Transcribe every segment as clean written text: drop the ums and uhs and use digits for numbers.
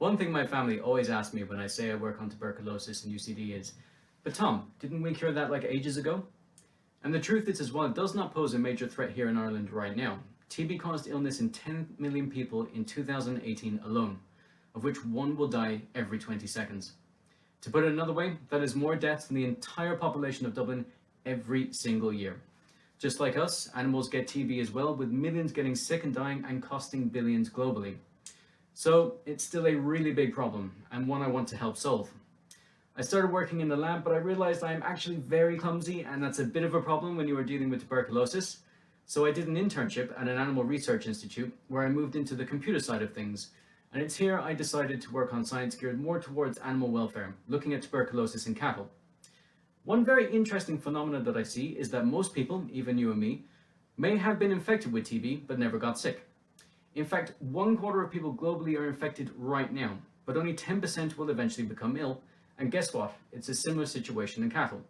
One thing my family always asks me when I say I work on tuberculosis and UCD is, but Tom, didn't we cure that like ages ago? And the truth is, as well, it does not pose a major threat here in Ireland right now. TB caused illness in 10 million people in 2018 alone, of which one will die every 20 seconds. To put it another way, that is more deaths than the entire population of Dublin every single year. Just like us, animals get TB as well, with millions getting sick and dying and costing billions globally. So it's still a really big problem, and one I want to help solve. I started working in the lab, but I realized I am actually very clumsy, and that's a bit of a problem when you are dealing with tuberculosis. So I did an internship at an animal research institute where I moved into the computer side of things. And it's here I decided to work on science geared more towards animal welfare, looking at tuberculosis in cattle. One very interesting phenomenon that I see is that most people, even you and me, may have been infected with TB but never got sick. In fact, 1/4 of people globally are infected right now, but only 10% will eventually become ill. And guess what? It's a similar situation in cattle.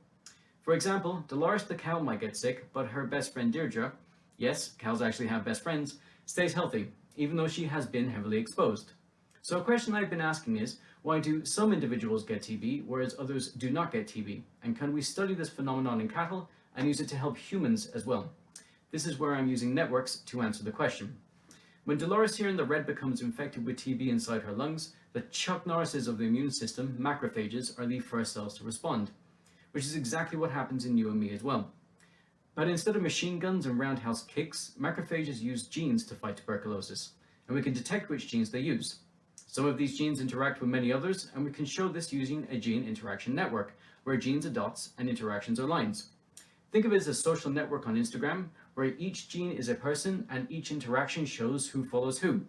For example, Dolores the cow might get sick, but her best friend Deirdre, yes, cows actually have best friends, stays healthy, even though she has been heavily exposed. So a question I've been asking is, why do some individuals get TB, whereas others do not get TB? And can we study this phenomenon in cattle and use it to help humans as well? This is where I'm using networks to answer the question. When Dolores here in the red becomes infected with TB inside her lungs, the Chuck Norrises of the immune system, macrophages, are the first cells to respond, which is exactly what happens in you and me as well. But instead of machine guns and roundhouse kicks, macrophages use genes to fight tuberculosis, and we can detect which genes they use. Some of these genes interact with many others, and we can show this using a gene interaction network, where genes are dots and interactions are lines. Think of it as a social network on Instagram, where each gene is a person and each interaction shows who follows who.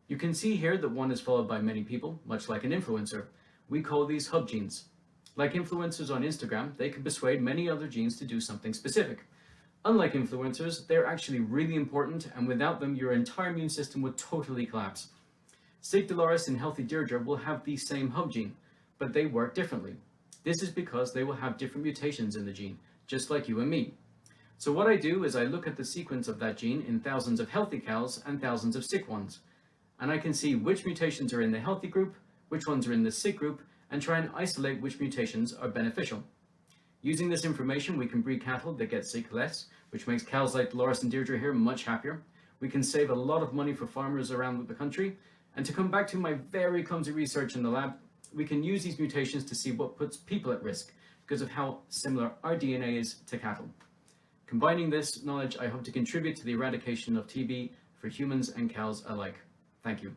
You can see here that one is followed by many people, much like an influencer. We call these hub genes. Like influencers on Instagram, they can persuade many other genes to do something specific. Unlike influencers, they're actually really important, and without them, your entire immune system would totally collapse. Sick Dolores and healthy Deirdre will have the same hub gene, but they work differently. This is because they will have different mutations in the gene, just like you and me. So what I do is I look at the sequence of that gene in thousands of healthy cows and thousands of sick ones. And I can see which mutations are in the healthy group, which ones are in the sick group, and try and isolate which mutations are beneficial. Using this information, we can breed cattle that get sick less, which makes cows like Dolores and Deirdre here much happier. We can save a lot of money for farmers around the country. And to come back to my very clumsy research in the lab, we can use these mutations to see what puts people at risk because of how similar our DNA is to cattle. Combining this knowledge, I hope to contribute to the eradication of TB for humans and cows alike. Thank you.